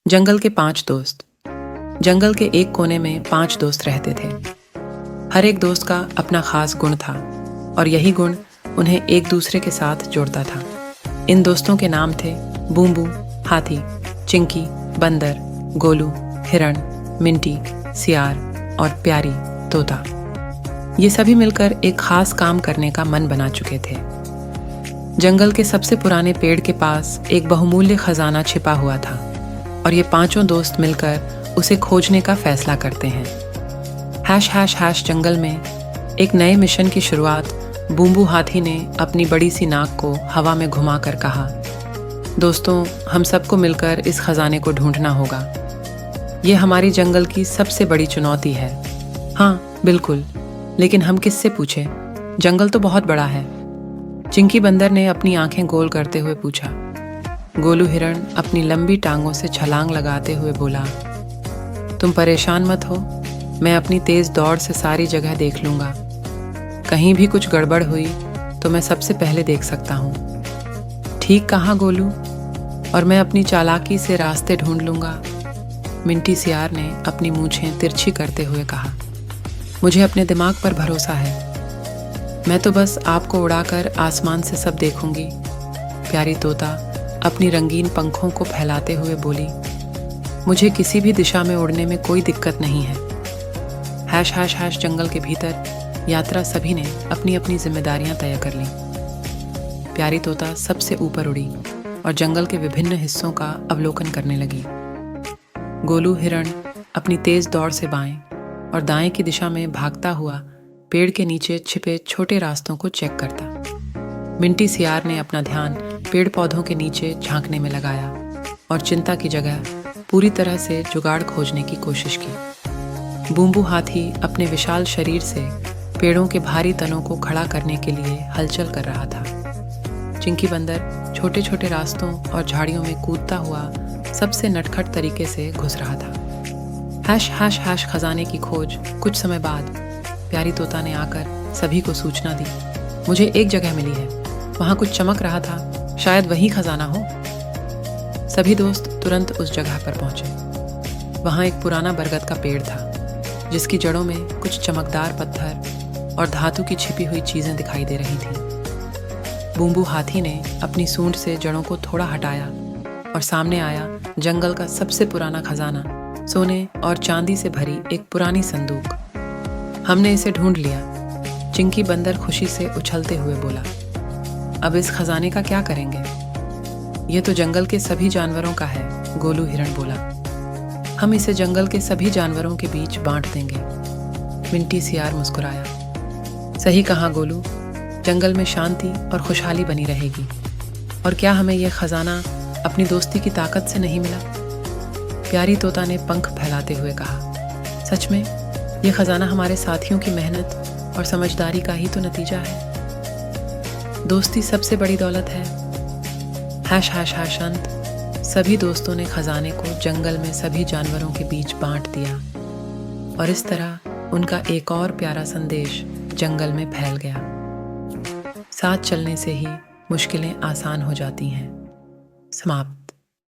जंगल के 5 दोस्त। जंगल के एक कोने में 5 दोस्त रहते थे। हर एक दोस्त का अपना खास गुण था और यही गुण उन्हें एक दूसरे के साथ जोड़ता था। इन दोस्तों के नाम थे बूंबू हाथी, चिंकी बंदर, गोलू हिरण, मिंटी सियार और प्यारी तोता। ये सभी मिलकर एक खास काम करने का मन बना चुके थे। जंगल के सबसे पुराने पेड़ के पास एक बहुमूल्य खजाना छिपा हुआ था और ये 5 दोस्त मिलकर उसे खोजने का फैसला करते हैं। # जंगल में एक नए मिशन की शुरुआत बूंबू हाथी ने अपनी बड़ी सी नाक को हवा में घुमाकर कहा, दोस्तों हम सबको मिलकर इस खजाने को ढूंढना होगा। ये हमारी जंगल की सबसे बड़ी चुनौती है। हाँ बिल्कुल, लेकिन हम किससे पूछे? जंगल तो बहुत बड़ा है। चिंकी बंदर ने अपनी आंखें गोल करते हुए पूछा। गोलू हिरण अपनी लंबी टांगों से छलांग लगाते हुए बोला, तुम परेशान मत हो, मैं अपनी तेज दौड़ से सारी जगह देख लूंगा। कहीं भी कुछ गड़बड़ हुई तो मैं सबसे पहले देख सकता हूँ। ठीक कहा गोलू, और मैं अपनी चालाकी से रास्ते ढूंढ लूंगा। मिंटी सियार ने अपनी मूंछें तिरछी करते हुए कहा, मुझे अपने दिमाग पर भरोसा है, मैं तो बस आपको उड़ाकर आसमान से सब देखूंगी। प्यारी तोता अपनी रंगीन पंखों को फैलाते हुए बोली, मुझे किसी भी दिशा में उड़ने में कोई दिक्कत नहीं है। # जंगल के भीतर यात्रा सभी ने अपनी अपनी जिम्मेदारियां तय कर लीं। प्यारी तोता सबसे ऊपर उड़ी और जंगल के विभिन्न हिस्सों का अवलोकन करने लगी। गोलू हिरण अपनी तेज दौड़ से बाएं और दाएं की दिशा में भागता हुआ पेड़ के नीचे छिपे छोटे रास्तों को चेक करता। मिंटी सियार ने अपना ध्यान पेड़ पौधों के नीचे झांकने में लगाया और चिंता की जगह पूरी तरह से जुगाड़ खोजने की कोशिश की। बूंबू हाथी अपने विशाल शरीर से पेड़ों के भारी तनों को खड़ा करने के लिए हलचल कर रहा था। चिंकी बंदर छोटे छोटे रास्तों और झाड़ियों में कूदता हुआ सबसे नटखट तरीके से घुस रहा था। # खजाने की खोज कुछ समय बाद प्यारी तोता ने आकर सभी को सूचना दी, मुझे एक जगह मिली है, वहां कुछ चमक रहा था, शायद वही खजाना हो। सभी दोस्त तुरंत उस जगह पर पहुंचे। वहां एक पुराना बरगद का पेड़ था जिसकी जड़ों में कुछ चमकदार पत्थर और धातु की छिपी हुई चीजें दिखाई दे रही थीं। बूंबू हाथी ने अपनी सूंड से जड़ों को थोड़ा हटाया और सामने आया जंगल का सबसे पुराना खजाना, सोने और चांदी से भरी एक पुरानी संदूक। हमने इसे ढूंढ लिया, चिंकी बंदर खुशी से उछलते हुए बोला। अब इस खजाने का क्या करेंगे? यह तो जंगल के सभी जानवरों का है, गोलू हिरण बोला। हम इसे जंगल के सभी जानवरों के बीच बांट देंगे। मिंटी सियार मुस्कुराया। सही कहा गोलू, जंगल में शांति और खुशहाली बनी रहेगी। और क्या हमें यह खजाना अपनी दोस्ती की ताकत से नहीं मिला? प्यारी तोता ने पंख फैलाते हुए कहा, सच में यह खजाना हमारे साथियों की मेहनत और समझदारी का ही तो नतीजा है। दोस्ती सबसे बड़ी दौलत है। # अंत सभी दोस्तों ने खजाने को जंगल में सभी जानवरों के बीच बांट दिया और इस तरह उनका एक और प्यारा संदेश जंगल में फैल गया। साथ चलने से ही मुश्किलें आसान हो जाती हैं। समाप्त।